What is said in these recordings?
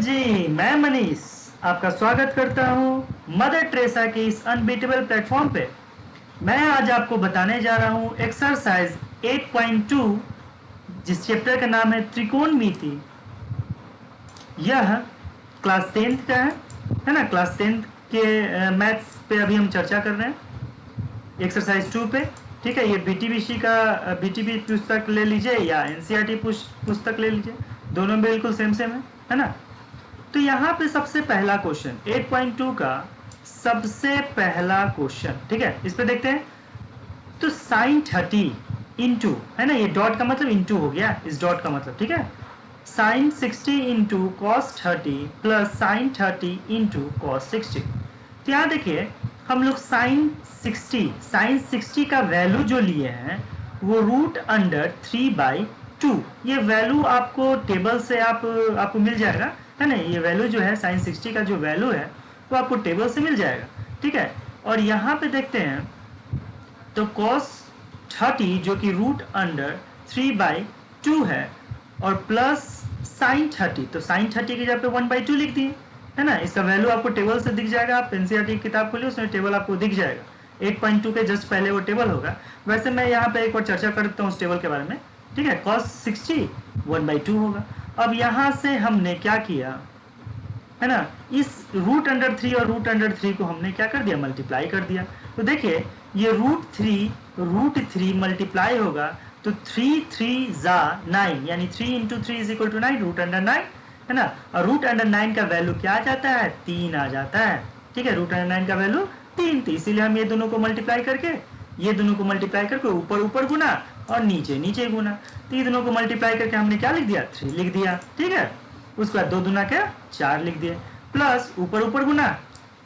जी, मैं मनीष आपका स्वागत करता हूं मदर टेरेसा के इस अनबीटेबल प्लेटफॉर्म पे। मैं आज आपको बताने जा रहा हूं एक्सरसाइज 8.2 जिस चैप्टर का नाम है त्रिकोणमिति। यह क्लास 10th का है ना। क्लास 10th के मैथ्स पे अभी हम चर्चा कर रहे हैं एक्सरसाइज 2 पे। ठीक है, ये बीटीबीसी का बीटीबी पुस्तक ले लीजिए या एनसीईआरटी पुस्तक ले लीजिए, दोनों बिल्कुल सेम है ना। तो यहाँ पे सबसे पहला क्वेश्चन 8.2 का सबसे पहला क्वेश्चन, ठीक है, इस पे देखते हैं। तो साइन 30 इंटू, है ना, ये डॉट का मतलब इंटू हो गया, इस डॉट का मतलब, ठीक है, sine 60 into cos 30 plus sine 30 into cos 60। तो यहाँ देखिए हम लोग साइन 60 का वैल्यू जो लिए हैं वो √3/2। ये वैल्यू आपको टेबल से आपको मिल जाएगा, है ना। ये वैल्यू जो है साइन 60 का जो वैल्यू है वो आपको टेबल से मिल जाएगा, ठीक है। और यहाँ पे देखते हैं तो cos 30 जो कि √3/2 है और प्लस साइन 30, तो साइन 30 की जगह पे 1/2 लिख दिए, है ना। इसका वैल्यू आपको टेबल से दिख जाएगा। आप एनसीईआरटी की किताब खोलिए, उसमें टेबल आपको दिख जाएगा। 8.2 के जस्ट पहले वो टेबल होगा। वैसे मैं यहाँ पे एक बार चर्चा कर देता हूँ उस टेबल के बारे में, ठीक है। cos 60 1/2 होगा। अब यहाँ से हमने क्या किया, है ना, इस √3 और √3 को हमने क्या कर दिया, मल्टीप्लाई कर दिया। तो देखिए ये √3 मल्टीप्लाई होगा तो 3 जा 9, यानी 3 × 3 = 9, √9, है ना। और √9 का वैल्यू क्या आ जाता है, 3 आ जाता है, ठीक है। √9 का वैल्यू 3 थी, इसीलिए हम ये दोनों को मल्टीप्लाई करके ऊपर गुना और नीचे गुना। तो ये दोनों को मल्टीप्लाई करके हमने क्या लिख दिया, 3 लिख दिया, ठीक है। उसके बाद 2 दूना क्या 4 लिख दिए, प्लस ऊपर गुना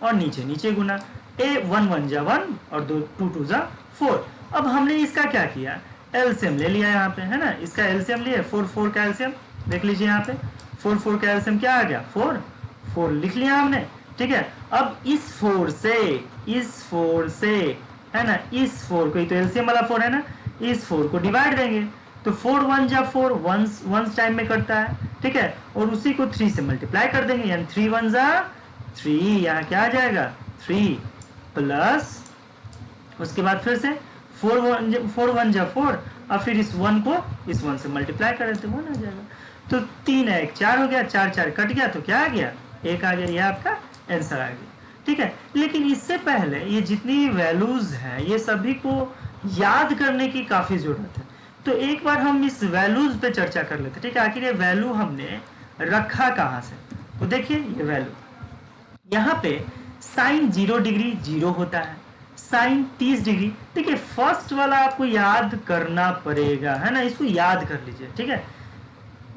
और नीचे गुना। 1 1 जा 1 और 2 2 जा 4। अब हमने इसका क्या किया, एलसीएम ले लिया यहाँ पे, है ना। इसका एलसीएम लिए 4 का एलसीएम देख लीजिए यहाँ पे। 4 का एलसीएम क्या आ गया, 4 लिख लिया हमने, ठीक है। अब इस 4 से है ना, इस 4 को, तो एलसीएम वाला 4 है ना, इस 4 को डिवाइड देंगे तो 4 1 जा 4, वंस टाइम में करता है, ठीक है। और उसी को 3 से मल्टीप्लाई कर देंगे, यानी 3 1 जा 3, यहाँ क्या आ जाएगा 3 प्लस उसके बाद फिर से 4 1 जा 4 और फिर इस 1 को इस 1 से मल्टीप्लाई कर देते 1 आ जाएगा। तो 3 है 1 4 हो गया, 4 कट गया तो क्या आ गया, 1 आ गया। यह आपका आंसर आ गया, ठीक है। लेकिन इससे पहले ये जितनी वैल्यूज हैं ये सभी को याद करने की काफी जरूरत है। तो एक बार हम इस वैल्यूज पे चर्चा कर लेते, ठीक है। आखिर ये वैल्यू हमने रखा कहाँ से, तो देखिए ये वैल्यू यहाँ पे साइन 0 डिग्री 0 होता है, साइन 30 डिग्री। देखिए फर्स्ट वाला आपको याद करना पड़ेगा, है ना, इसको याद कर लीजिए, ठीक है।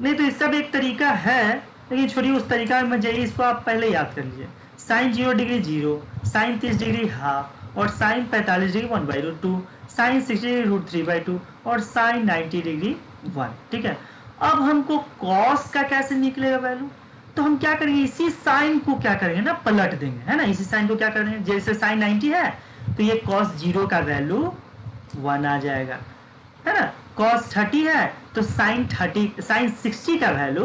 नहीं तो इसका भी एक तरीका है, लेकिन छोड़िए उस तरीका में जाइए, इसको आप पहले याद कर लीजिए। Sine 0 degree 0, sine 30 degree half और साइन 45 डिग्री 1/2, साइन 60 डिग्री √3/2 और साइन 90 डिग्री 1, ठीक है। अब हमको कॉस का कैसे निकलेगा वैल्यू, तो हम क्या करेंगे, इसी साइन को क्या करेंगे ना, पलट देंगे, है ना। इसी साइन को क्या करेंगे, जैसे साइन 90 है तो ये कॉस 0 का वैल्यू 1 आ जाएगा, है ना। कॉस 30 है तो साइन 60 का वैल्यू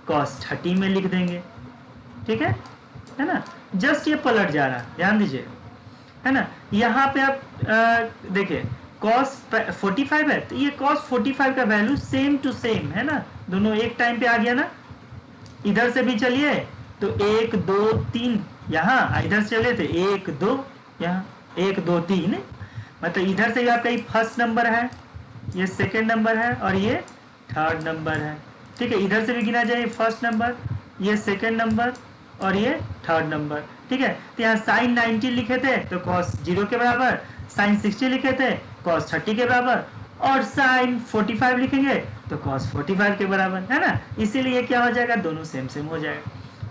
कॉस 30 में लिख देंगे, ठीक है ना। जस्ट ये पलट जा रहा है, ध्यान दीजिए, है ना। यहाँ पे आप देखिए cos 45 है तो ये cos 45 का वैल्यू सेम टू सेम, है ना, दोनों एक टाइम पे आ गया ना। इधर से भी चलिए तो 1 2 3 यहाँ, इधर से चले तो 1 2 यहाँ, 1 2 3, मतलब इधर से भी आपका ये फर्स्ट नंबर है, ये सेकेंड नंबर है और ये थर्ड नंबर है, ठीक है। इधर से भी गिना जाए फर्स्ट नंबर, ये सेकेंड नंबर और ये थर्ड नंबर, ठीक है। तो यहाँ साइन 90 लिखे थे तो cos 0 के बराबर, साइन 60 लिखे थे cos 30 के बराबर और साइन 45 लिखेंगे तो cos 45 के बराबर, है ना। इसीलिए क्या हो जाएगा, दोनों सेम हो जाएगा।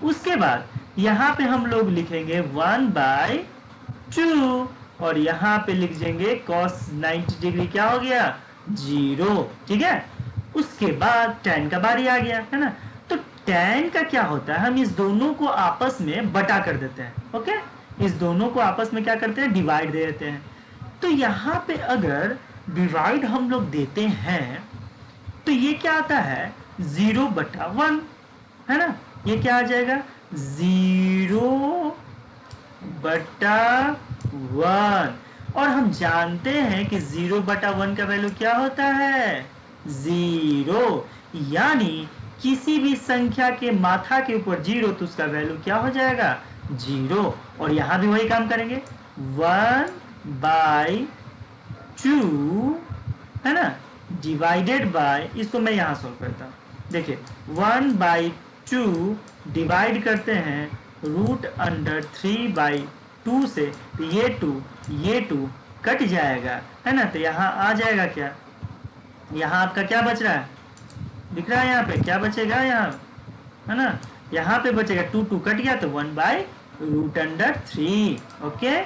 उसके बाद यहाँ पे हम लोग लिखेंगे 1/2 और यहाँ पे लिख देंगे cos 90 डिग्री क्या हो गया 0, ठीक है। उसके बाद tan का बारी आ गया, है ना। तो tan का क्या होता है, हम इस दोनों को आपस में बटा कर देते हैं, ओके। इस दोनों को आपस में क्या करते हैं, डिवाइड दे देते हैं। तो यहाँ पे अगर डिवाइड हम लोग देते हैं तो ये क्या आता है 0/1, है ना। ये क्या आ जाएगा 0/1। और हम जानते हैं कि 0/1 का वैल्यू क्या होता है 0, यानी किसी भी संख्या के माथा के ऊपर 0 तो उसका वैल्यू क्या हो जाएगा 0। और यहां भी वही काम करेंगे 1/2 है ना डिवाइडेड बाय, इसको मैं यहां सॉल्व करता हूं। देखिए 1/2 डिवाइड करते हैं √3/2 से, तो ये 2 कट जाएगा है ना। तो यहाँ आ जाएगा क्या, यहाँ आपका क्या बच रहा है दिख रहा है, यहाँ पे क्या बचेगा यहाँ है ना, यहाँ पे बचेगा 2 कट गया तो 1/√3। ओके,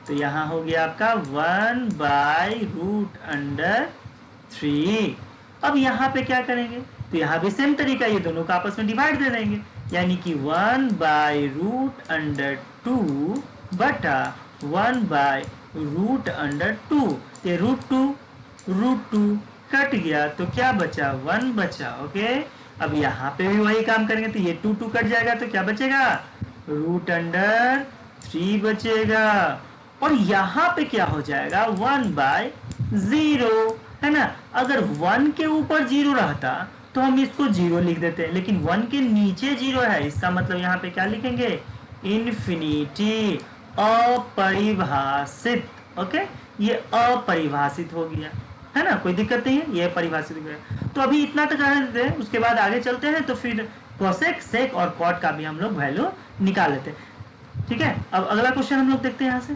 तो यहाँ हो गया आपका 1/√3। अब यहाँ पे क्या करेंगे, तो यहाँ भी सेम तरीका, ये दोनों को आपस में डिवाइड दे देंगे, यानी कि 1/√2 बटा 1/√2। ये √2 कट गया तो क्या बचा 1 बचा। ओके, अब यहाँ पे भी वही काम करेंगे, तो ये 2 कट जाएगा तो क्या बचेगा √3 बचेगा। और यहाँ पे क्या हो जाएगा 1/0 है ना। अगर 1 के ऊपर 0 रहता तो हम इसको 0 लिख देते हैं, लेकिन 1 के नीचे 0 है, इसका मतलब यहाँ पे क्या लिखेंगे इन्फिनिटी, अपरिभाषित। ओके, ये अपरिभाषित हो गया है ना, कोई दिक्कत नहीं है, ये परिभाषित हो गया। तो अभी इतना तक रहने देते हैं, उसके बाद आगे चलते हैं, तो फिर कोसेक सेक और कॉट का भी हम लोग वैल्यू निकाल लेते हैं। ठीक है, अब अगला क्वेश्चन हम लोग देखते हैं यहाँ से।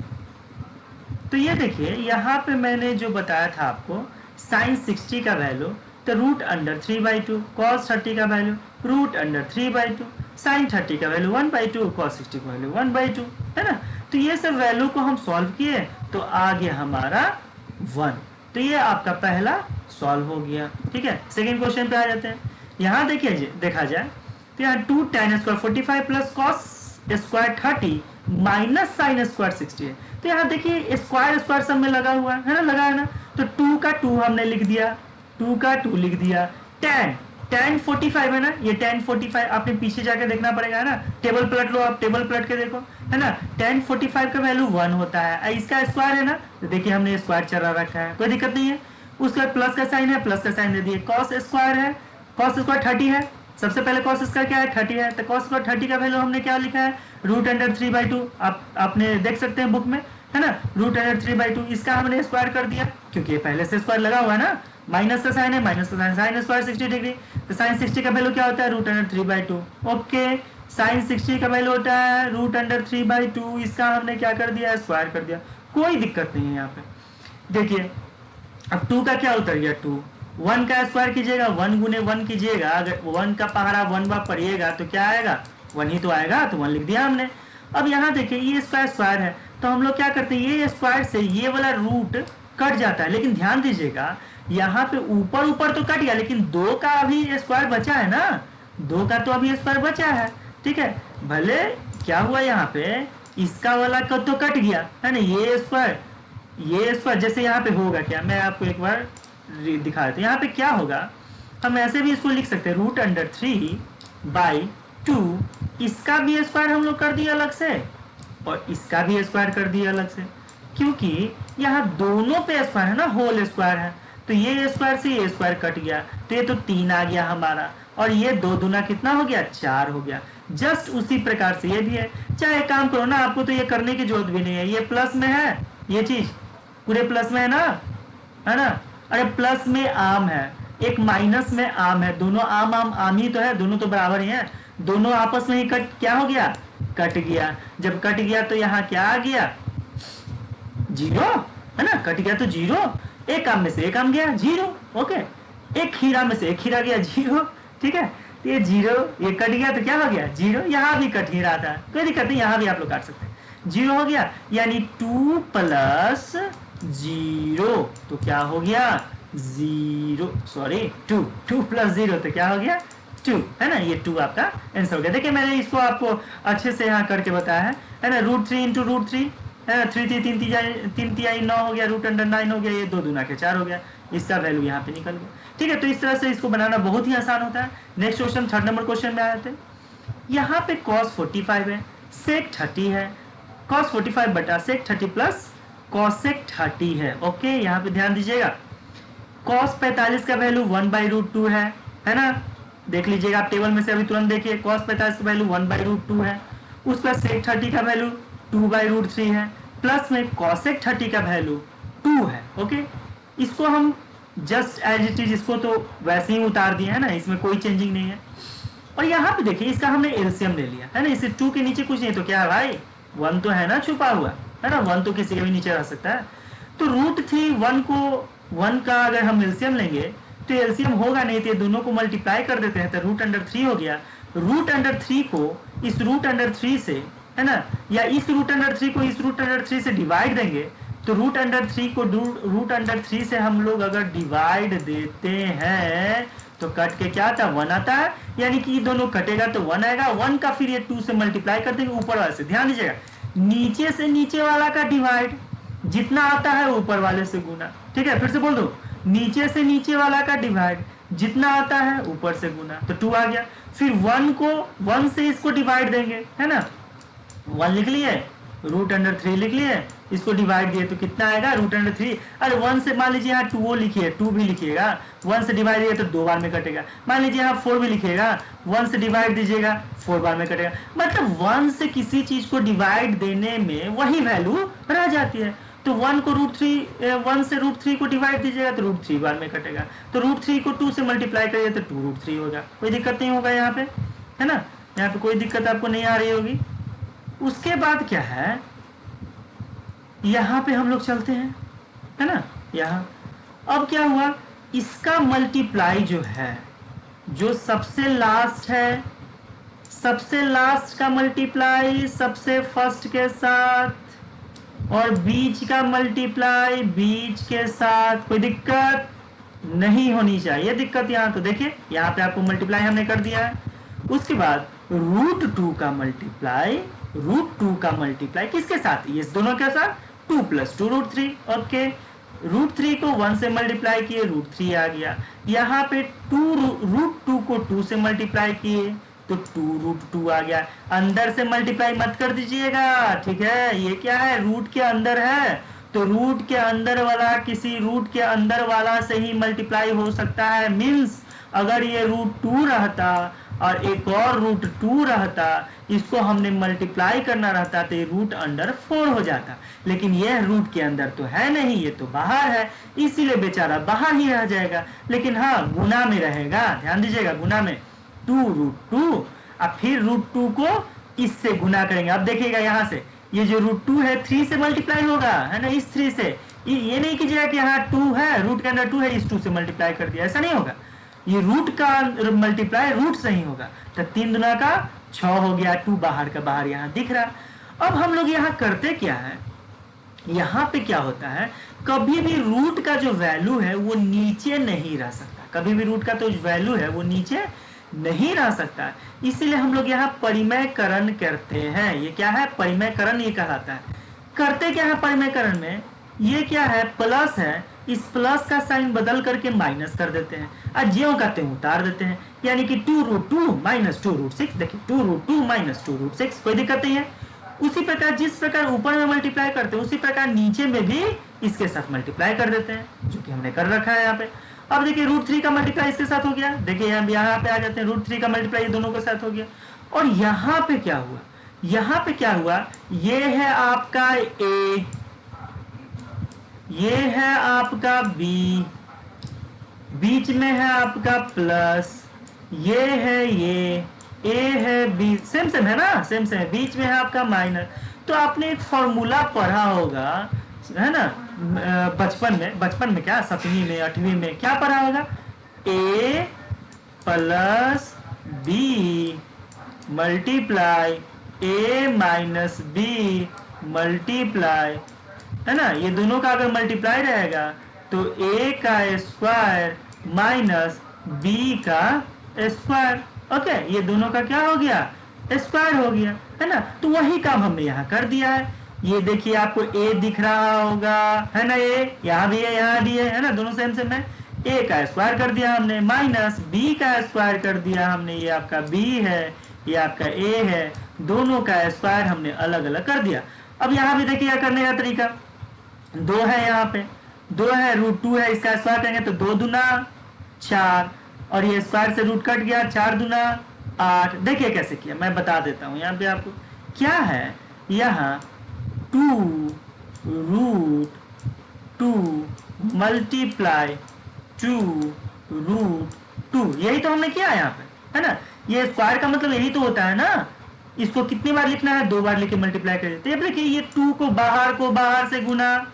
तो ये देखिए यहाँ पे मैंने जो बताया था आपको sin 60 का वैल्यू, तो √3/2, cos 30 का वैल्यू √3/2, sin 30 का वैल्यू 1/2, cos 60 का वैल्यू 1/2 है ना। तो ये सब वैल्यू को हम सॉल्व किए तो आ गया हमारा 1। तो ये आपका पहला सॉल्व हो गया। ठीक है, सेकेंड क्वेश्चन पे आ जाते हैं। यहाँ देखिए देखा जाए तो यहाँ 2 tan square 45 plus cos square 30 minus sin square 60 है। तो यहाँ देखिए स्क्वायर सब में लगा हुआ है ना, लगा है ना, तो 2 का 2 हमने लिख दिया, 2 का 2 लिख दिया। tan 45 है ना, ये tan 45 आपने पीछे जाके देखना पड़ेगा है ना, टेबल पलट लो, आप टेबल पलट के देखो है ना, tan 45 का वैल्यू 1 होता है, इसका स्क्वायर है ना, तो देखिए हमने स्क्वायर चला रखा है, कोई दिक्कत नहीं है। उसका प्लस का साइन है, प्लस का साइन दे दिए। cos स्क्वायर है, cos स्क्वायर 30 है, सबसे पहले cos स्क्वायर क्या है 30 है, तो cos स्क्वायर 30 का वैल्यू हमने क्या लिखा है √3/2, आपने देख सकते हैं बुक में है ना, √3/2, इसका हमने स्क्वायर कर दिया क्योंकि पहले से स्क्वायर लगा हुआ है ना, माइनस का साइन है, माइनस का साइन, साइन स्क्वायर 60 डिग्री, तो साइन 60 का वैल्यू क्या होता है √3/2। ओके, साइन 60 का वैल्यू होता है √3/2, इसका हमने क्या कर दिया स्क्वायर कर दिया, कोई दिक्कत नहीं है यहाँ पे। देखिए अब 2 का क्या उतर गया 2, 1 का स्क्वायर कीजिएगा, 1 गुने 1 कीजिएगा, अगर 1 का पहाड़ा 1 बार पढ़िएगा तो क्या आएगा 1 ही तो आएगा, तो 1 लिख दिया हमने। अब यहाँ देखिए ये स्क्वायर है, तो हम लोग क्या करते हैं ये स्क्वायर से ये वाला रूट कट जाता है, लेकिन ध्यान दीजिएगा यहाँ पे ऊपर तो कट गया, लेकिन 2 का अभी स्क्वायर बचा है ना, 2 का तो अभी स्क्वायर बचा है। ठीक है, भले क्या हुआ यहाँ पे इसका वाला तो कट गया है ना, ये स्क्वायर जैसे यहाँ पे होगा क्या, मैं आपको एक बार दिखा देता हूँ। यहाँ पे क्या होगा, हम ऐसे भी इसको लिख सकते हैं √3/2, इसका भी स्क्वायर हम लोग कर दिए अलग से और इसका भी स्क्वायर कर दिया अलग से, क्योंकि यहाँ दोनों पे स्क्वायर है ना, होल स्क्वायर है, तो ये स्क्वायर से ये स्क्वायर कट गया, तो ये तो 3 आ गया हमारा, और ये 2 दूना कितना हो गया 4 हो गया। जस्ट उसी प्रकार से ये भी है। चाहे काम करो ना, आपको तो ये करने की जरूरत भी नहीं है, ये प्लस में है, ये चीज पूरे प्लस में है ना, अरे प्लस में आम है, एक माइनस में आम है, दोनों आम ही तो है, दोनों तो बराबर ही है, दोनों आपस में ही क्या हो गया कट गया। जब कट गया तो यहाँ क्या आ गया 0 है ना, कट गया तो 0, एक आम में से एक आम गया 0। ओके, एक खीरा में से एक खीरा गया 0। ठीक है, तो ये 0 ये कट गया तो क्या हो गया 0, यहाँ भी कट ही रहा था, कोई दिक्कत नहीं, यहाँ भी आप लोग काट सकते हैं, 0 हो गया, यानी 2 + 0 तो क्या हो गया 0, सॉरी 2 + 0 तो क्या हो गया 2 है ना, ये 2 आपका आंसर हो गया। देखिए मैंने इसको आपको अच्छे से यहाँ करके बताया है ना, √3 × √3 है ना, 3 3 9 हो गया, √9 हो गया, ये 2 दूना के 4 हो गया, इसका वैल्यू यहाँ पे निकल गया। ठीक है, तो इस तरह से इसको बनाना बहुत ही आसान होता है। Next question 3rd number question में आए थे। यहाँ पे cos 45 है, sec 30 है, cos 45 बटा sec 30 प्लस cosec 30 है। ओके, यहाँ पे ध्यान दीजिएगा, cos 45 का वैल्यू 1/√2 है ना, देख लीजिएगा आप टेबल में से अभी तुरंत देखिए, cos 45 का वैल्यू 1/√2 है, उस पर sec 30 का वैल्यू 2/√3 है, प्लस में cosec 30 का वैल्यू 2 है। ओके, इसको हम जस्ट एज इट इज इसको तो वैसे ही उतार दिए है ना, इसमें कोई चेंजिंग नहीं है। और यहाँ पे देखिए इसका हमने एलसीएम ले लिया है ना, इसे 2 के नीचे कुछ नहीं तो क्या है भाई, 1 तो है ना छुपा हुआ है ना, 1 तो किसी के भी नीचे रह सकता है। तो √3 1 का अगर हम एलसीएम लेंगे तो एलसीएम होगा नहीं, तो ये दोनों को मल्टीप्लाई कर देते हैं तो √3 हो गया। √3 को इस √3 से है ना, या इस √3 को इस √3 से डिवाइड देंगे तो √3 को √3 से हम लोग अगर डिवाइड देते हैं तो कट के क्या आता है, 1 आता है, यानी कि ये दोनों कटेगा तो 1 आएगा। 1 का फिर ये 2 से मल्टीप्लाई कर देंगे ऊपर वाले से। ध्यान दीजिएगा, नीचे से नीचे वाला का डिवाइड, जितना आता है ऊपर वाले से गुना। ठीक है, फिर से बोल दो, नीचे से नीचे वाला का डिवाइड, जितना आता है ऊपर से गुना, तो 2 आ गया। फिर 1 से इसको डिवाइड देंगे है ना, 1 लिख लिए, √3 लिख लिए, इसको डिवाइड दिए तो कितना आएगा √3। अरे 1 से मान लीजिए यहाँ 2 लिखिए, 2 भी लिखिएगा, 1 से डिवाइड दिए तो 2 बार में कटेगा। मान लीजिए यहाँ 4 भी लिखिएगा, 1 से डिवाइड दीजिएगा 4 बार में कटेगा। मतलब 1 से किसी चीज को डिवाइड देने में वही वैल्यू रह जाती है। तो 1 से √3 को डिवाइड दीजिएगा तो √3 बार में कटेगा, तो √3 को 2 से मल्टीप्लाई करिए तो 2√3 होगा। कोई दिक्कत नहीं होगा यहाँ पे, है ना, यहाँ पे कोई दिक्कत आपको नहीं आ रही होगी। उसके बाद क्या है, यहां पे हम लोग चलते हैं है ना, यहां अब क्या हुआ, इसका मल्टीप्लाई जो है, जो सबसे लास्ट है, सबसे लास्ट का मल्टीप्लाई सबसे फर्स्ट के साथ, और बीच का मल्टीप्लाई बीच के साथ। कोई दिक्कत नहीं होनी चाहिए। दिक्कत यहाँ तो देखिए, यहाँ पे आपको मल्टीप्लाई हमने कर दिया है। उसके बाद √2 का मल्टीप्लाई किसके साथ, ये दोनों के साथ, 2 + 2 √3। ओके, √3 को 1 से मल्टीप्लाई किए, √3 आ गया। यहाँ पे √2 को 2 से मल्टीप्लाई किए तो 2√2 आ गया। अंदर से मल्टीप्लाई मत कर दीजिएगा, ठीक है, ये क्या है, रूट के अंदर है, तो रूट के अंदर वाला किसी रूट के अंदर वाला से ही मल्टीप्लाई हो सकता है। मीन्स अगर ये √2 रहता और एक और √2 रहता, इसको हमने मल्टीप्लाई करना रहता तो ये √4 हो जाता, लेकिन यह रूट के अंदर तो है नहीं, ये तो बाहर है, इसीलिए बेचारा बाहर ही रह जाएगा। लेकिन हाँ, गुना में रहेगा, ध्यान दीजिएगा, गुना में 2√2, अब फिर √2 को इससे गुना करेंगे। अब देखिएगा यहाँ से ये जो √2 है 3 से मल्टीप्लाई होगा, है ना, इस 3 से। ये नहीं कीजिएगा कि यहाँ 2 है, रूट के अंदर 2 है, इस 2 से मल्टीप्लाई कर दिया, ऐसा नहीं होगा। ये रूट का मल्टीप्लाई रूट से ही होगा, तो 3 दूना का 6 हो गया, 2 बाहर का बाहर यहाँ दिख रहा। अब हम लोग यहाँ करते क्या है, यहाँ पे क्या होता है, कभी भी रूट का जो वैल्यू है वो नीचे नहीं रह सकता, कभी भी रूट का तो वैल्यू है वो नीचे नहीं रह सकता, इसीलिए हम लोग यहाँ परिमयकरण करते हैं। ये क्या है, परिमयकरण ये कहलाता है। करते क्या है परिमयकरण में, ये क्या है, प्लस है, इस प्लस का साइन बदल करके माइनस कर देते हैं, और ज्यों का त्यों उतार देते हैं, यानी कि 2√2 - 2√6। देखिए 2√2 - 2√6, कोई दिक्कत नहीं है। उसी प्रकार जिस प्रकार ऊपर में मल्टीप्लाई करते हैं उसी प्रकार नीचे में भी इसके साथ मल्टीप्लाई कर देते हैं, जो कि हमने कर रखा है यहाँ पे। अब देखिए √3 का मल्टीप्लाई इसके साथ हो गया, देखिए हम यहाँ पे आ जाते हैं, √3 का मल्टीप्लाई दोनों के साथ हो गया। और यहाँ पे क्या हुआ, यहाँ पे क्या हुआ, ये है आपका A, ये है आपका B, बीच में है आपका प्लस, ये है ये A है B, सेम सेम है ना, सेम सेम, बीच में है आपका माइनस। तो आपने एक फॉर्मूला पढ़ा होगा, है ना, बचपन में क्या, 7वीं में 8वीं में क्या पढ़ा होगा, A + B multiply A - B multiply, है ना, ये दोनों का अगर मल्टीप्लाई रहेगा तो A का स्क्वायर माइनस B का स्क्वायर। ओके, ये दोनों का क्या हो गया, स्क्वायर हो गया, है ना। तो वही काम हमने यहाँ कर दिया है। ये देखिए आपको A दिख रहा होगा, है ना, A यहाँ भी है, यहाँ भी है ना, दोनों सेम सेम है। A का स्क्वायर कर दिया हमने, माइनस B का स्क्वायर कर दिया हमने, ये आपका B है, ये आपका a है, दोनों का स्क्वायर हमने अलग अलग कर दिया। अब यहाँ भी देखिए क्या करने का तरीका, 2 है यहाँ पे, 2 है, √2 है, इसका स्क्वायर करेंगे तो 2 दूना 4 और ये स्क्वायर से रूट कट गया, 4 दूना 8। देखिए कैसे किया, मैं बता देता हूँ यहाँ पे आपको क्या है। यहाँ 2√2 मल्टीप्लाई 2√2, यही तो हमने किया यहाँ पे, है ना। ये स्क्वायर का मतलब यही तो होता है ना। इसको कितनी बार लिखना है, 2 बार लिख के मल्टीप्लाई कर देते हैं। देखिए ये 2 को बाहर से गुना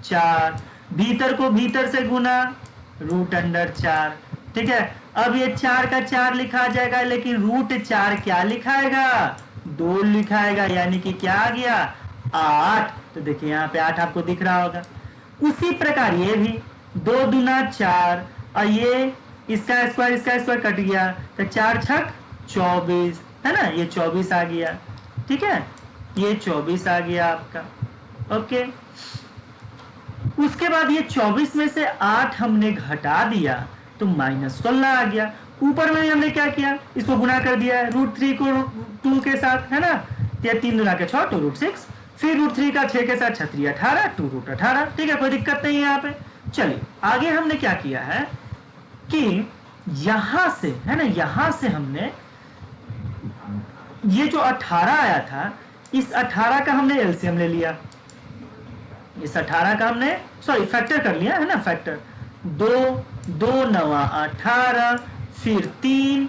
4, भीतर को भीतर से गुना √4, ठीक है। अब ये 4 का 4 लिखा जाएगा, लेकिन √4 क्या लिखाएगा, 2 लिखाएगा, यानी कि क्या आ गया 8। तो देखिए यहाँ पे 8 आपको दिख रहा होगा। उसी प्रकार ये भी 2 दूना 4 और ये इसका स्क्वायर कट गया तो 4 छक 24, है ना, ये 24 आ गया, ठीक है, ये 24 आ गया आपका। ओके, उसके बाद ये 24 में से 8 हमने घटा दिया तो -16 आ गया। ऊपर में हमने क्या किया, इसको गुना कर दिया है √3 को 2 के साथ, है ना, ये 3 दूना के 6 2√6, फिर √3 का 6 के साथ 6 3 18 2√18, ठीक है, कोई दिक्कत नहीं है यहाँ पे। चलिए आगे हमने क्या किया है कि यहां से, है ना, यहां से हमने ये जो 18 आया था, इस 18 का हमने एलसीएम ले लिया, इस 18 का हमने फैक्टर कर लिया, है ना, फैक्टर 2 2 9 18, फिर 3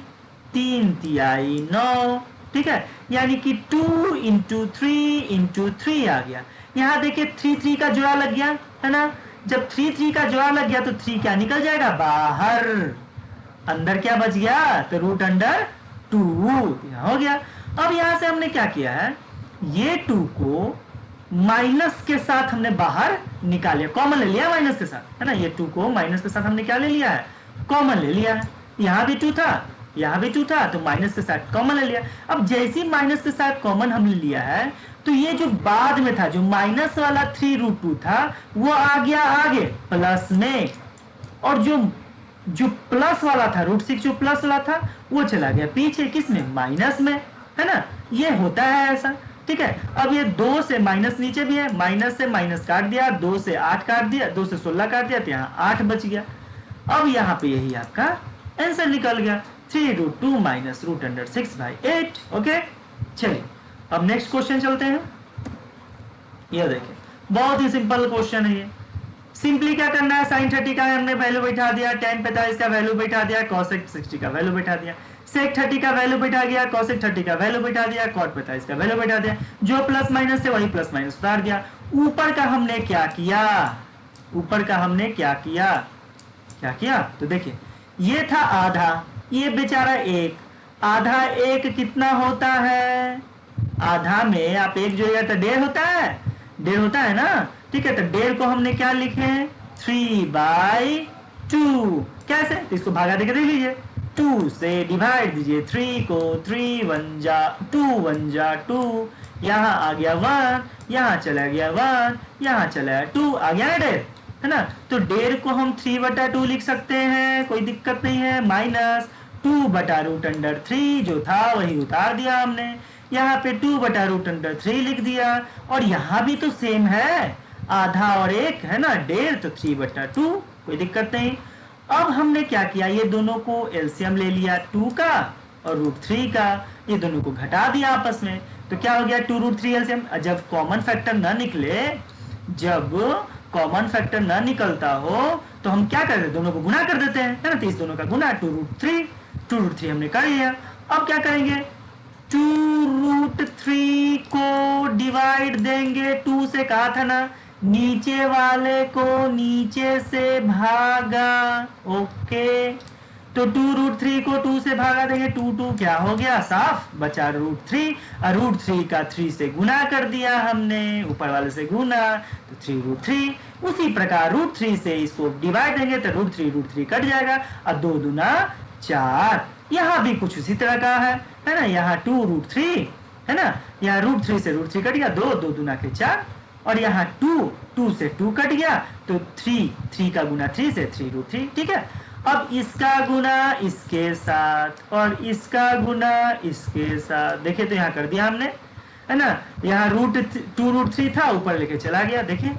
3 तिहाई 9, ठीक है, यानी कि 2 × 3 × 3 आ गया। यहां देखिए 3 3 का जोड़ा लग गया, है ना। जब 3 3 का जोड़ा लग गया तो 3 क्या निकल जाएगा बाहर, अंदर क्या बच गया, तो √2 यहां हो गया। अब यहां से हमने क्या किया है, ये 2 को माइनस के साथ हमने बाहर निकाल लिया, कॉमन ले लिया माइनस के साथ, है ना। ये 2 को माइनस के साथ हमने क्या ले लिया है, कॉमन ले लिया है। यहां भी 2 था, यहां भी 2 था, तो माइनस के साथ कॉमन ले लिया। अब जैसे ही माइनस के साथ कॉमन हमने लिया है, तो ये जो बाद में था, जो माइनस वाला 3√2 था, वो आ गया आगे प्लस में, और जो प्लस वाला था √6, जो प्लस वाला था, वो चला गया पीछे, किसमें, माइनस में, है ना। ये होता है ऐसा, ठीक है। अब ये 2 से माइनस नीचे भी है, माइनस से माइनस काट दिया, 2 से 8 काट दिया, 2 से 16 काट दिया, तो यहाँ 8 बच गया। अब यहाँ पे यही आपका आंसर निकल गया, 3√2 माइनस √6/8। ओके, चलिए अब नेक्स्ट क्वेश्चन चलते हैं। ये देखिए बहुत ही सिंपल क्वेश्चन है ये। सिंपली क्या करना है, sin 30 का हमने वैल्यू बैठा दिया, tan 45 का वैल्यू बैठा दिया, cosec 60 का वैल्यू बैठा दिया, sec 30 का वैल्यू बैठा दिया, cosec 30 का वैल्यू बैठा दिया, cot 45 का वैल्यू बैठा दिया, जो प्लस माइनस है वही प्लस माइनस उतार दिया। ऊपर का हमने क्या किया, ऊपर का हमने क्या किया, तो देखिए ये था आधा, ये बेचारा 1, आधा 1 कितना होता है, आधा में आप 1 जोड़िएगा तो 1.5 होता है, 1.5 होता है ना, ठीक है। तो 1.5 को हमने क्या लिखे, 3/2, कैसे, तो इसको भागा देके देख लीजिए, 2 से डिवाइड दीजिए 3 को, 3 1 जा 2, 1 जा 2, यहाँ आ गया 1, यहाँ चला गया 1, यहाँ चला 2, आ गया 1.5, है ना। तो 1.5 को हम 3/2 लिख सकते हैं, कोई दिक्कत नहीं है, माइनस 2/√3 जो था वही उतार दिया हमने, यहाँ पे 2/√3 लिख दिया, और यहाँ भी तो सेम है, आधा और 1, है ना, 1.5, तो 3/2, कोई दिक्कत नहीं। अब हमने क्या किया, ये दोनों को एलसीएम ले लिया 2 का और √3 का, ये दोनों को घटा दिया आपस में, तो क्या हो गया 2√3 एलसीएम। जब कॉमन फैक्टर ना निकले, जब कॉमन फैक्टर ना निकलता हो तो हम क्या करते हैं, दोनों को गुना कर देते हैं, है ना। तो इस दोनों का गुना 2√3 हमने कर लिया। अब क्या करेंगे, 2√3 को डिवाइड देंगे, 2 से कहा था ना, नीचे वाले को नीचे से भागा, ओके। तो 2√3 को 2 से भागा देंगे, 2 क्या हो गया, साफ बचा √3, और √3 का 3 से गुना कर दिया हमने, ऊपर वाले से गुना, तो 3√3। उसी प्रकार √3 से इसको डिवाइड देंगे तो √3 कट जाएगा, और 2 दूना 4। यहाँ भी कुछ उसी तरह का है ना, यहाँ 2√3 है ना, यहाँ √3 से √3 कट गया, 2 दूना के 4, और यहाँ 2 से 2 कट गया, तो 3 का गुना 3 से 3√3, ठीक है। अब इसका गुना इसके साथ और इसका गुना इसके साथ, देखिए तो यहाँ कर दिया हमने, है ना। यहाँ √2√3 था, ऊपर लेके चला गया, देखिए।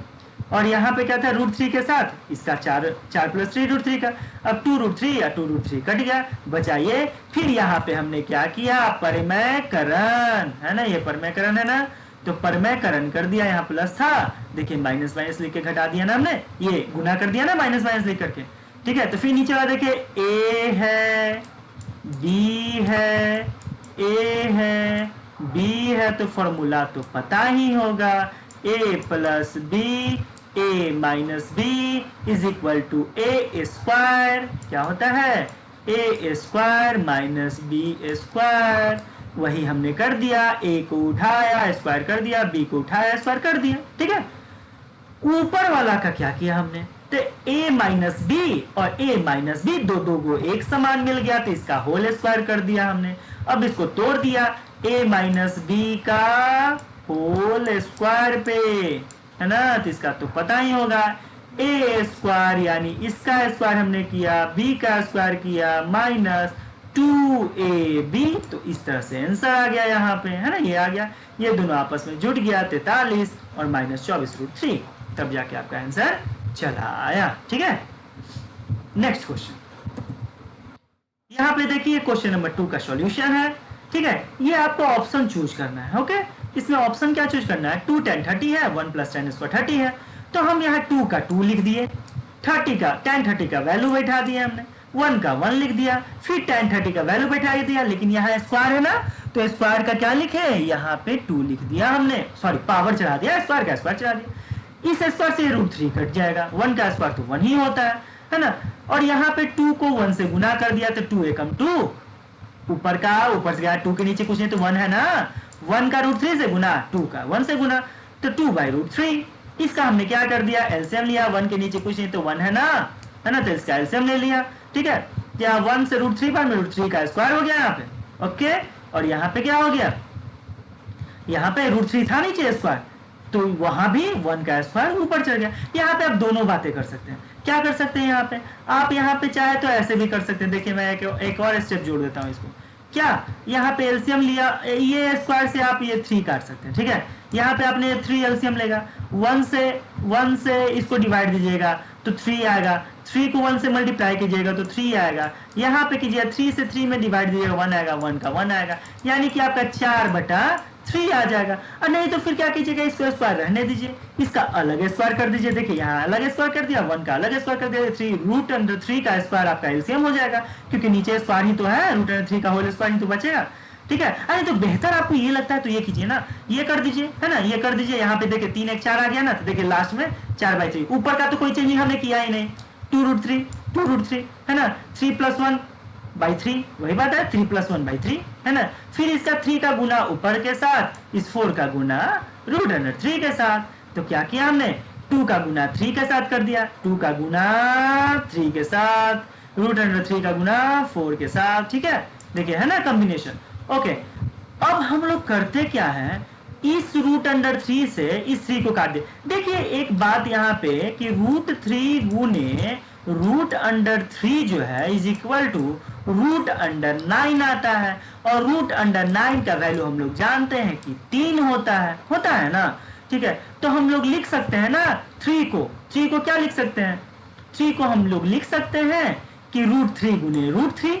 और यहाँ पे क्या था, √3 के साथ इसका 4 + 3 √3 का। अब 2√3 या 2√3 कट गया, बचाइए। फिर यहाँ पे हमने क्या किया, परमैकरण, है ना, ये परमैकरण है ना, तो परमैकरण कर दिया। यहाँ प्लस था, देखिए माइनस माइनस लिख के घटा दिया ना हमने, ये गुना कर दिया ना माइनस माइनस लिख करके, ठीक है। तो फिर नीचे वाला देखिए, ए है, बी है, ए है, बी है, तो फॉर्मूला तो पता ही होगा, a + b a - b = a²। क्या होता है, a² - b²। वही हमने कर दिया, a को उठाया स्क्वायर कर दिया, b को उठाया स्क्वायर कर दिया, ठीक है। ऊपर वाला का क्या किया हमने, तो a - b और a - b दो को एक समान मिल गया, तो इसका होल स्क्वायर कर दिया हमने। अब इसको तोड़ दिया, a - b का होल स्क्वायर पे, है ना, तो इसका तो पता ही होगा, a² यानी इसका स्क्वायर हमने किया, b का स्क्वायर किया, -2ab। तो इस तरह से आंसर आ गया यहाँ पे, है ना, ये आ गया, ये दोनों आपस में जुट गया, 43 और -24√3, तब जाके आपका आंसर चला आया, ठीक है। नेक्स्ट क्वेश्चन, यहाँ पे देखिए क्वेश्चन नंबर 2 का सॉल्यूशन है, ठीक है। ये आपको ऑप्शन चूज करना है, ओके। इसमें ऑप्शन क्या चूज करना है, 2 10 30 है, 1 + 10 ² 30 है, तो हम यहाँ 2 का 2 लिख दिए, 10 30 का वैल्यू बैठा दिया हमने, 1 का 1 लिख दिया, फिर 10 30 का वैल्यू बैठा दिया, लेकिन यहाँ स्क्वायर है ना, तो स्क्वायर का क्या लिखे, यहाँ पे 2 लिख दिया हमने, सॉरी पावर चढ़ा दिया, स्क्वायर का स्क्वायर चढ़ा दिया। इस स्क्वायर से √3 कट जाएगा, 1 का स्क्वायर तो 1 ही होता है ना। और यहाँ पे 2 को 1 से गुना कर दिया, तो 2 एकम 2, ऊपर से गया 2 के नीचे कुछ नहीं तो 1 है ना, 1 का √3 से गुना, 2 का 1 से गुना, तो 2/√3। इसका हमने क्या कर दिया, एलसीएम लिया, 1 के नीचे कुछ नहीं तो 1 है ना, तो इसका एलसीएम ले लिया, ठीक है। यहाँ 1 से √3 बार में √3 का स्क्वायर हो गया यहाँ पे, ओके। और यहाँ पे क्या हो गया, यहाँ पे √3 था नीचे स्क्वायर, तो वहां भी 1 का स्क्वायर ऊपर चढ़ गया। यहाँ पे आप दोनों बातें कर सकते हैं, क्या कर सकते हैं, यहाँ पे आप यहाँ पे चाहे तो ऐसे भी कर सकते हैं। देखिए मैं एक और स्टेप जोड़ देता हूँ इसको, क्या, यहाँ पे एलसीएम लिया, ये स्क्वायर से आप ये 3 काट सकते हैं, ठीक है। यहाँ पे आपने 3 एलसीएम लेगा, 1 से इसको डिवाइड दीजिएगा तो 3 आएगा, 3 को 1 से मल्टीप्लाई कीजिएगा तो 3 आएगा, यहाँ पे कीजिएगा 3 से 3 में डिवाइड दीजिएगा 1 आएगा, 1 का 1 आएगा, यानी कि आपका 4/3 आ जाएगा। और नहीं तो फिर क्या कीजिएगा, इसको स्क्वायर रहने दीजिए, इसका अलग स्क्वायर कर दीजिए, देखिए यहाँ अलग स्क्वायर कर दिया, 1 का अलग स्क्वायर कर दिया, 3√3 का स्क्वायर आपका एलसीएम हो जाएगा, क्योंकि नीचे स्क्वायर ही तो है, √3 का होल स्क्वायर ही तो बचेगा, ठीक है। अरे तो बेहतर आपको ये लगता है तो ये कीजिए ना, ये कर दीजिए, है ना, ये कर दीजिए। यहाँ पे देखिए 3 1 4 आ गया ना, तो देखिए लास्ट में 4/3, ऊपर का तो कोई चेंजिंग हमने किया ही नहीं, 2√3 है ना, 3 + 1/3, वही बात है, 3 + 1/3 है ना। फिर इसका 3 का गुना ऊपर के साथ, इस 4 का गुना √3 के साथ, तो क्या किया हमने, 2 का गुना 3 के साथ कर दिया, 2 का गुना 3 के साथ, √3 का गुना 4 के साथ, ठीक है। देखिए है ना कॉम्बिनेशन, ओके। अब हम लोग करते क्या है, इस √3 से इस 3 को काट दे। देखिए एक बात यहाँ पे कि √3 गुने √3 जो है इज इक्वल टू √9 आता है, और √9 का वैल्यू हम लोग जानते हैं कि 3 होता है ना, ठीक है। तो हम लोग लिख सकते हैं ना 3 को क्या लिख सकते हैं, 3 को हम लोग लिख सकते हैं कि √3 गुने √3,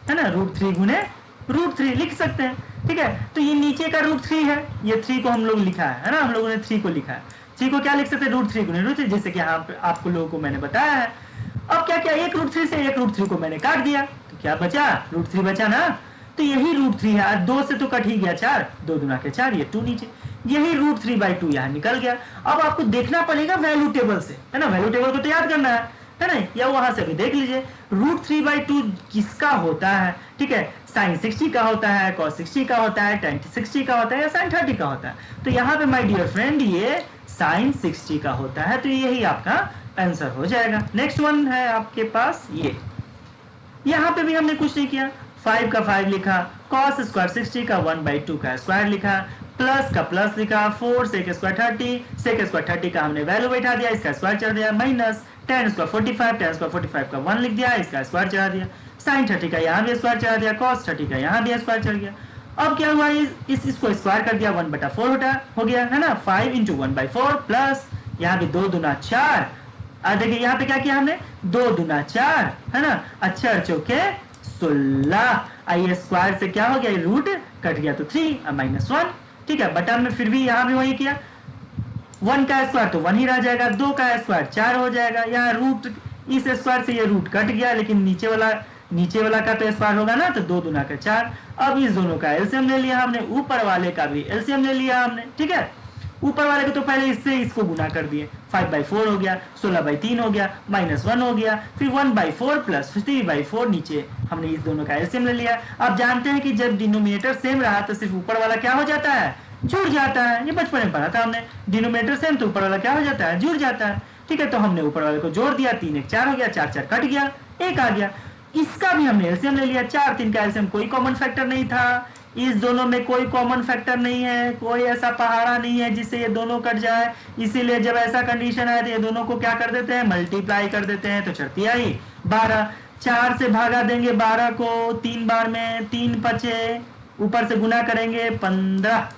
है ना, √3 गुने √3 लिख सकते हैं, ठीक है। तो ये नीचे का √3 है, ये 3 को हम लोग लिखा है ना, हम लोगों ने 3 को लिखा है, 3 को क्या लिख सकते हैं, √3 गुने √3, जैसे कि यहाँ पे आपको लोगों को मैंने बताया है। अब क्या किया, एक √3 से एक √3 को मैंने काट दिया, तो क्या बचा, √3 बचा ना, तो यही √3 है, 2 से तो कट ही गया 4, 2 दूना के 4, ये 2 नीचे, यही √3/2 यहाँ निकल गया। अब आपको देखना पड़ेगा वैल्यू टेबल से, है ना, वैल्यू टेबल को तो याद करना है ना, या वहां से भी देख लीजिए √3/2 किसका होता है, ठीक है। sin 60 का होता है, cos 60 का होता है, tan 60 का होता है, या sin 30 का होता है। तो यहाँ पे माय डियर फ्रेंड ये sin 60 का होता है, तो यही आपका आंसर हो जाएगा। नेक्स्ट वन है आपके पास ये, यहाँ पे भी हमने कुछ नहीं किया, 5 का 5 लिखा, cos स्क्वायर 60 का 1/2 का स्क्वायर लिखा, प्लस का प्लस लिखा, 4 sec स्क्वायर 30, sec स्क्वायर 30 का हमने वैल्यू बैठा दिया, इसका स्क्वायर चढ़ दिया, minus tan square 45, tan square 45 का 1 लिख दिया, इसका स्क्वायर चढ़ा दिया, sin 30 का यहाँ भी स्क्वायर चढ़ा दिया, cos 30 का यहाँ भी स्क्वायर चढ़ गया। अब क्या हुआ, इसको स्क्वायर कर दिया, 1/4 हो गया है ना, 5 × 1/4 प्लस यहाँ भी 2 दूना 4। देखिए यहाँ पे क्या किया हमने, 2 दूना 4 है ना, अच्छा चौके 16। आइए स्क्वायर से क्या हो गया, रूट कट गया तो 3 -1, ठीक है। बटा में फिर भी यहाँ भी वही किया, 1 का स्क्वायर तो 1 ही रह जाएगा, 2 का स्क्वायर 4 हो जाएगा, यहाँ रूट इस स्क्वायर से ये रूट कट गया, लेकिन नीचे वाला का तो स्क्वायर होगा ना, तो 2 दूना का 4। अब इस दोनों का एलसीएम ले लिया हमने, ऊपर वाले का भी एलसीएम ले लिया हमने, ठीक है। ऊपर वाले को तो पहले इससे इसको गुना कर दिए, 5/4 हो गया, 16/3 हो गया, -1 हो गया, फिर 1/4 प्लस 3/4 नीचे हमने इस दोनों का एलसीएम ले लिया। आप जानते हैं कि जब डिनोमिनेटर सेम रहा तो सिर्फ ऊपर वाला क्या हो जाता है, जुड़ जाता है। ये बचपन में पढ़ा था हमने, डिनोमिनेटर सेम तो ऊपर वाला क्या हो जाता है, जुड़ जाता है, ठीक है। तो हमने ऊपर वाले को जोड़ दिया, 3 1 4 हो गया, 4 4 कट गया, 1 आ गया। इसका भी हमने एलसीएम ले लिया, 4 3 का एलसीएम, कोई कॉमन फैक्टर नहीं था, इस दोनों में कोई कॉमन फैक्टर नहीं है, कोई ऐसा पहाड़ा नहीं है जिससे ये दोनों कट जाए, इसीलिए जब ऐसा कंडीशन आए तो ये दोनों को क्या कर देते हैं, मल्टीप्लाई कर देते हैं, तो चढ़ती आई 12। 4 से भागा देंगे 12 को 3 बार में, 3 बचे, ऊपर से गुना करेंगे 15,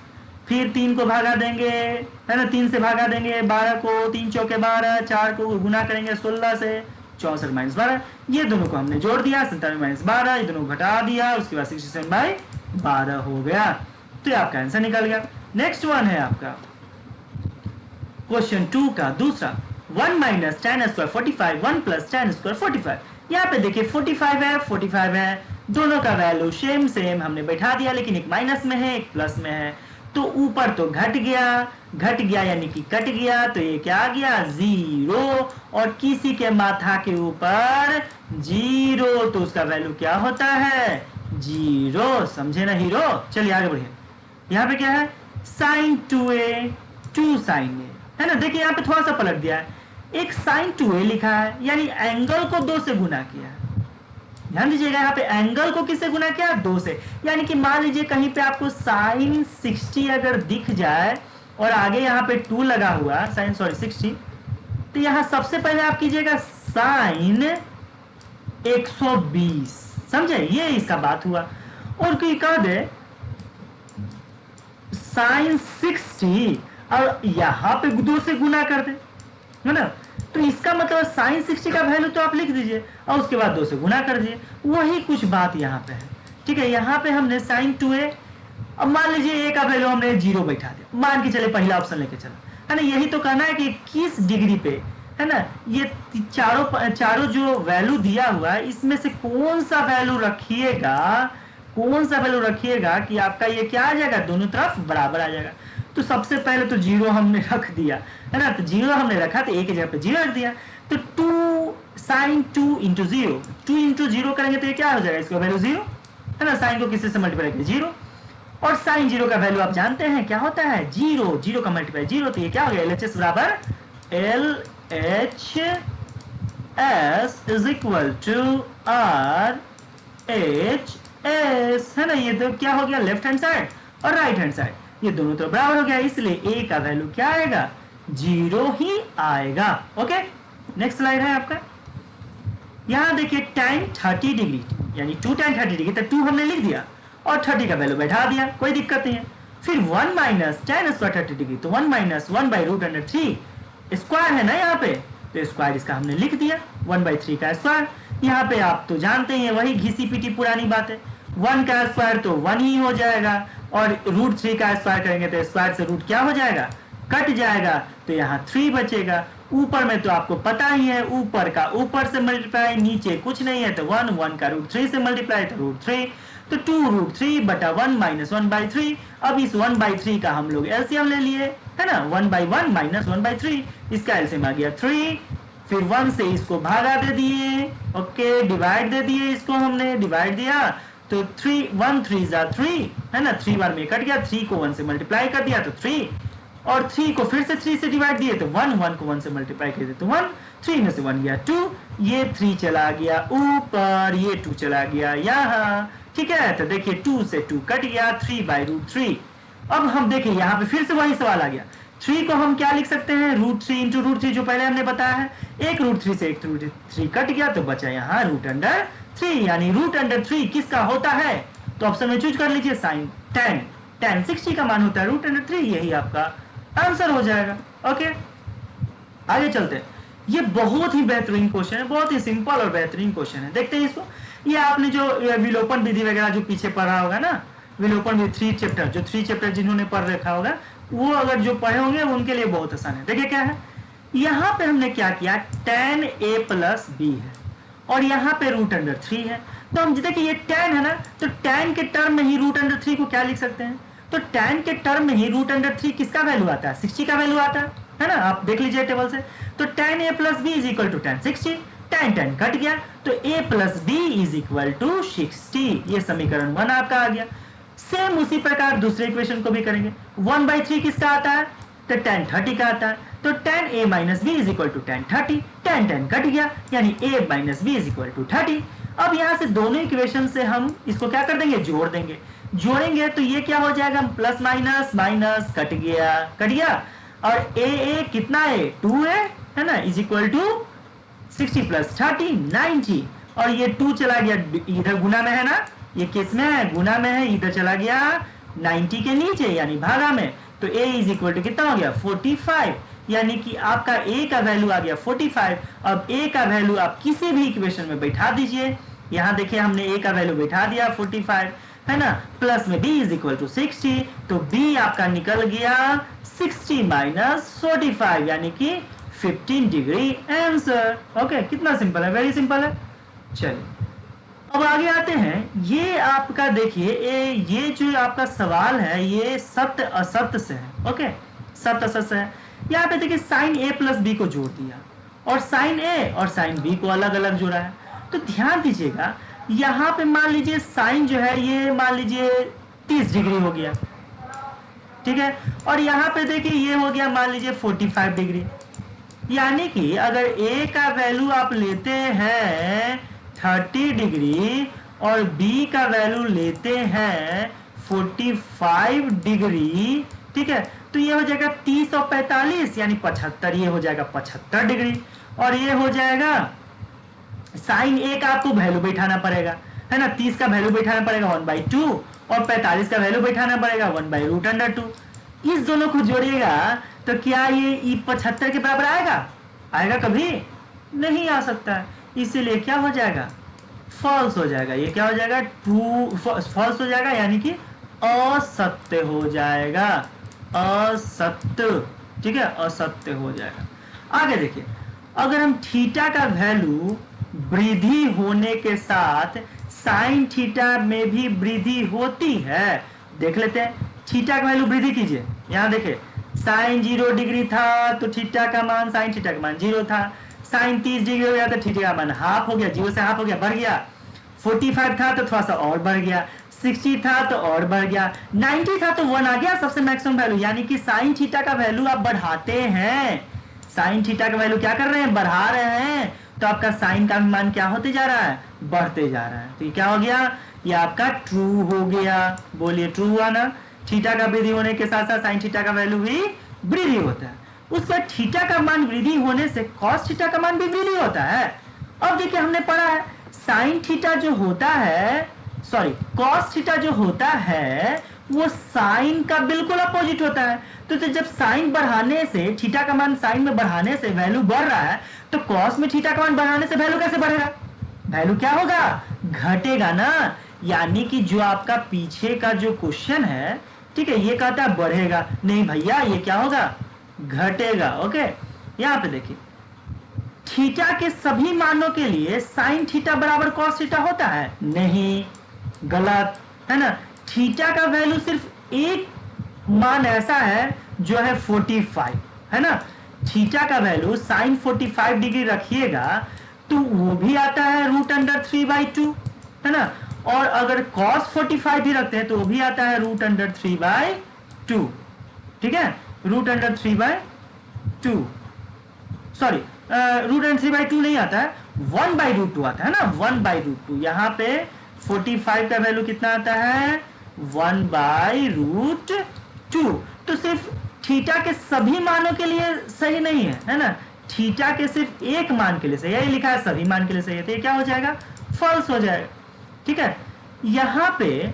फिर 3 को भागा देंगे है ना, 3 से भागा देंगे 12 को, 3 चौके 12, 4 को गुना करेंगे 16 से, 64 - 12, ये दोनों को हमने जोड़ दिया, 97 - 12, ये दोनों को घटा दिया, उसके बाद 67/12 हो गया, तो ये आपका आंसर निकल गया। नेक्स्ट वन है आपका क्वेश्चन 2 का दूसरा, 1 - tan स्क्वायर 45, 1 + tan स्क्वायर 45। यहाँ पे देखिए 45 है, दोनों का वैल्यू सेम हमने बैठा दिया, लेकिन एक माइनस में है एक प्लस में है, तो ऊपर तो घट गया यानी कि कट गया, तो ये क्या आ गया, 0, और किसी के माथा के ऊपर 0, तो उसका वैल्यू क्या होता है, 0, समझे ना हीरो। चलिए आगे बढ़िए, यहाँ पे क्या है, sin 2a 2 sin a, है ना। देखिए यहाँ पे थोड़ा सा पलट दिया है, एक sin 2a लिखा है, यानी एंगल को 2 से गुना किया है। ध्यान दीजिएगा, यहाँ पे एंगल को किससे गुना किया, 2 से, यानी कि मान लीजिए कहीं पे आपको sin 60 अगर दिख जाए और आगे यहाँ पे 2 लगा हुआ, sin 60, तो यहाँ सबसे पहले आप कीजिएगा sin 120, समझे, ये इसका बात हुआ। और कोई कह दे sin 60 और यहाँ पे 2 से गुना कर दे, है ना, तो इसका मतलब sin 60 का वैल्यू तो आप लिख दीजिए और उसके बाद 2 से गुना कर दीजिए, वही कुछ बात यहाँ पे है, ठीक है। यहाँ पे हमने sin 2a, अब मान लीजिए a का वैल्यू हमने 0 बैठा दिया, मान के चले पहला ऑप्शन लेके चला, है ना। यही तो कहना है कि किस डिग्री पे, है ना, ये चारों जो वैल्यू दिया हुआ है इसमें से कौन सा वैल्यू रखिएगा कि आपका ये क्या आ जाएगा, दोनों तरफ बराबर आ जाएगा। तो सबसे पहले तो 0 हमने रख दिया, है ना, तो 0 हमने रखा तो a की जगह पे 0 रख दिया, तो 2 sin 2 × 0, 2 × 0 करेंगे तो ये क्या हो जाएगा, इसका वैल्यू 0, है ना, साइन को किससे से मल्टीप्लाई करेंगे 0, और साइन 0 का वैल्यू आप जानते हैं क्या होता है, 0 का मल्टीप्लाई 0, तो ये क्या हो गया, LHS बराबर LHS is equal to RHS, है ना। ये तो क्या हो गया, लेफ्ट हैंड साइड और राइट हैंड साइड ये दोनों तो बराबर हो गया, इसलिए a का वैल्यू क्या आएगा, 0 ही आएगा। ओके, नेक्स्ट स्लाइड है आपका, यहां देखिए tan 30 डिग्री, यानी 2 tan 30 डिग्री, तो 2 हमने लिख दिया और 30 का वैल्यू बैठा दिया, कोई दिक्कत नहीं है। फिर 1 - tan स्क्वायर 30 डिग्री, तो 1 - 1/√3 स्क्वायर है ना यहाँ पे, तो स्क्वायर इसका हमने लिख दिया, 1/3 का स्क्वायर। यहाँ पे आप तो जानते हैं वही घिसी पीटी पुरानी बात है, 1 का स्क्वायर तो 1 ही हो जाएगा, और √3 का स्क्वायर करेंगे तो स्क्वायर से रूट क्या हो जाएगा, कट जाएगा, तो यहाँ 3 बचेगा। ऊपर में तो आपको पता ही है, ऊपर का ऊपर से मल्टीप्लाई, नीचे कुछ नहीं है, तो 1 का √3 से मल्टीप्लाई, तो √3, तो 2√3/1 - 1/3। अब इस 1/3 का हम लोग एलसीएम ले लिए, है ना, 1/1 - 1/3, इसका एलसीएम आ गया 3, फिर 1 से इसको भागा दे दिए, ओके, डिवाइड दे दिए, इसको हमने डिवाइड दिया, तो 3 1 3 3, है ना, 3 बार में कट गया, 3 को 1 से मल्टीप्लाई कर दिया तो 3, और 3 को फिर से 3 से डिवाइड दिए तो 1 को 1 से मल्टीप्लाई कर दिए तो 1, 3 में से 1 गया 2, ये 3 चला गया ऊपर, ये 2 चला गया यहाँ, ठीक है। तो देखिए 2 से 2 कट गया, 3/√3। अब हम देखिए यहाँ पे फिर से वही सवाल आ गया, 3 को हम क्या लिख सकते हैं, √3 × √3 जो पहले हमने बताया है, एक रूट 3 से एक रूट 3 कट गया तो बचा यहाँ रूट अंडर 3, यानी रूट अंडर 3 किसका होता है? तो ऑप्शन में चूज कर लीजिए साइन 10, tan 60 का मान होता है रूट अंडर 3, यही आपका आंसर हो जाएगा। ओके, आगे चलते हैं। ये बहुत ही बेहतरीन क्वेश्चन है, बहुत ही सिंपल और बेहतरीन क्वेश्चन है। देखते हैं इसको। ये आपने जो विलोपन विधि वगैरह जो पीछे पढ़ा होगा ना, विलोपन विधि 3 चैप्टर, जो 3 चैप्टर जिन्होंने पढ़ रखा होगा वो अगर जो पढ़े होंगे उनके लिए बहुत आसान है। देखिए क्या है, यहाँ पे हमने क्या किया, tan a प्लस b है और यहाँ पे रूट अंडर 3 है। तो हम देखिए ये tan है ना, तो tan के टर्म में ही रूट अंडर 3 को क्या लिख सकते हैं? तो tan के टर्म में ही रूट अंडर 3 किसका वैल्यू आता है? 60 का वैल्यू आता है ना, आप देख लीजिए टेबल से। तो tan a plus b is equal to tan 60, tan cut गया तो a plus b is equal to 60। ये समीकरण 1 आपका आ गया। सेम उसी प्रकार दूसरे इक्वेशन को भी करेंगे। 1/3 किसका आता है? तो tan 30 का आता है। तो tan a minus B is equal to tan 30, tan cut गया यानी a minus B is equal to 30। अब यहां से दोनों इक्वेशन से हम इसको क्या कर देंगे, जोड़ देंगे। जोड़ेंगे तो ये क्या हो जाएगा, प्लस माइनस माइनस कट गया और a कितना है, 2 है ना, इज इक्वल टू 60 प्लस 30 90, और ये 2 चला गया इधर गुना में है ना, ये किस में है, गुना में है, इधर चला गया 90 के नीचे यानी भागा में। तो a इज इक्वल टू कितना हो गया, 45, यानी कि आपका a का वैल्यू आ गया 45। अब a का वैल्यू आप किसी भी इक्वेशन में बैठा दीजिए। यहां देखिए हमने a का वैल्यू बैठा दिया 45 है ना, प्लस में b इज इक्वल टू 60, तो b आपका निकल गया 60 माइनस 45 यानी कि 15 डिग्री आंसर। ओके, कितना सिंपल है, वेरी सिंपल है। चलिए अब आगे आते हैं। ये आपका देखिए ये जो आपका सवाल है ये सत्य असत्य से है। ओके, सत्य असत्य से है। यहाँ पे देखिए साइन a प्लस बी को जोड़ दिया और साइन a और साइन b को अलग अलग जोड़ा है। तो ध्यान दीजिएगा, यहाँ पे मान लीजिए साइन जो है ये मान लीजिए 30 डिग्री हो गया, ठीक है, और यहाँ पे देखिए ये हो गया मान लीजिए 45 डिग्री। यानी कि अगर a का वैल्यू आप लेते हैं 30 डिग्री और b का वैल्यू लेते हैं 45 डिग्री, ठीक है, तो ये हो जाएगा 30 और 45 यानी 75, ये हो जाएगा 75 डिग्री। और ये हो जाएगा साइन a का आपको वैल्यू बैठाना पड़ेगा है ना, 30 का वैल्यू बैठाना पड़ेगा 1/2 और 45 का वैल्यू बैठाना पड़ेगा 1/√2। इस दोनों को जोड़िएगा तो क्या ये 75 के बराबर आएगा? आएगा? कभी नहीं आ सकता है। इसीलिए क्या हो जाएगा, फॉल्स हो जाएगा। ये क्या हो जाएगा, ट्रू फॉल्स हो जाएगा यानी कि असत्य हो जाएगा, असत्य, ठीक है, असत्य हो जाएगा। आगे देखिए, अगर हम थीटा का वैल्यू वृद्धि होने के साथ साइन थीटा में भी वृद्धि होती है, देख लेते हैं। थीटा का वैल्यू वृद्धि कीजिए, यहां देखिए साइन 0 डिग्री था तो थीटा का मान, साइन थीटा का मान 0 था। साइन 30 डिग्री हो गया तो थीटा का मान हाफ हो गया, 0 से हाफ हो गया, बढ़ गया। 45 था तो थोड़ा सा और बढ़ गया, 60 था तो और बढ़ गया, 90 था तो 1 आ गया सबसे मैक्सिमम वैल्यू। यानी कि साइन थीटा का वैल्यू आप बढ़ाते हैं, साइन थीटा का वैल्यू क्या कर रहे हैं, बढ़ा रहे हैं, तो आपका साइन का मान क्या होते जा रहा है, बढ़ते जा रहा है। तो ये क्या हो गया, ये आपका ट्रू हो गया। बोलिए ट्रू हुआ ना। थीटा का वृद्धि होने के साथ साथ साइन थीटा का वैल्यू भी वृद्धि होता है। उस पर थीटा का मान वृद्धि होने से कॉस थीटा का मान भी वृद्धि होता है। अब देखिए हमने पढ़ा है साइन थीटा जो होता है, सॉरी कॉस थीटा जो होता है वो साइन का बिल्कुल अपोजिट होता है। तो जब साइन बढ़ाने से, थीटा का मान साइन में बढ़ाने से वैल्यू बढ़ रहा है, तो कॉस में थीटा का मान बढ़ाने से वैल्यू कैसे बढ़ेगा, वैल्यू क्या होगा, घटेगा ना। यानी कि जो आपका पीछे का जो क्वेश्चन है, ठीक है, ये कहता है बढ़ेगा, नहीं भैया ये क्या होगा, घटेगा। ओके, यहां पे देखिए थीटा के सभी मानों के लिए साइन थीटा बराबर कॉस थीटा होता है, नहीं, गलत है ना। थीटा का वैल्यू सिर्फ एक मान ऐसा है जो है 45 है ना। थीटा का वैल्यू साइन 45 डिग्री रखिएगा तो वो भी आता है √3/2 है ना, और अगर cos 45 भी रखते हैं तो वो भी आता है √3/2, ठीक है, √3/2, सॉरी √3/2 नहीं आता है, 1/√2 आता है ना, 1/√2। यहाँ पे 45 का वैल्यू कितना आता है, 1/√2। तो सिर्फ थीटा के सभी मानों के लिए सही नहीं है, है ना। थीटा के सिर्फ एक मान के लिए सही है, ये लिखा है सभी मान के लिए सही है, तो ये क्या हो जाएगा, फॉल्स हो जाएगा। ठीक है, यहां पे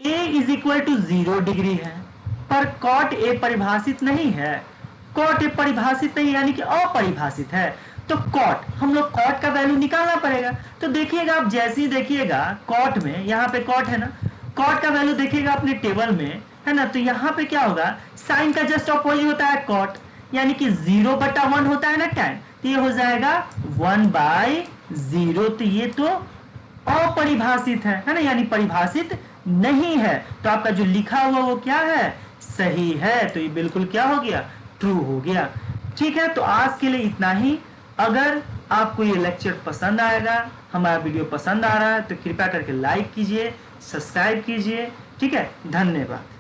a is equal to 0 degree है, पर कॉट ए परिभाषित नहीं है, कॉट ए परिभाषित नहीं यानी कि अपरिभाषित है, तो कॉट हम लोग कॉट का वैल्यू निकालना पड़ेगा। तो देखिएगा आप, जैसे ही देखिएगा कॉट में, यहाँ पे कॉट है ना, कॉट का वैल्यू देखिएगा अपने टेबल में है ना, तो यहाँ पे क्या होगा, साइन का जस्ट अपोजिट होता है कॉट, यानी कि 0/1 होता है ना tan, तो ये हो जाएगा 1/0, तो ये तो अपरिभाषित है ना, यानी परिभाषित नहीं है, तो आपका जो लिखा हुआ वो क्या है, सही है, तो ये बिल्कुल क्या हो गया, ट्रू हो गया। ठीक है, तो आज के लिए इतना ही। अगर आपको ये लेक्चर पसंद आएगा, हमारा वीडियो पसंद आ रहा है, तो कृपया करके लाइक कीजिए, सब्सक्राइब कीजिए। ठीक है, धन्यवाद।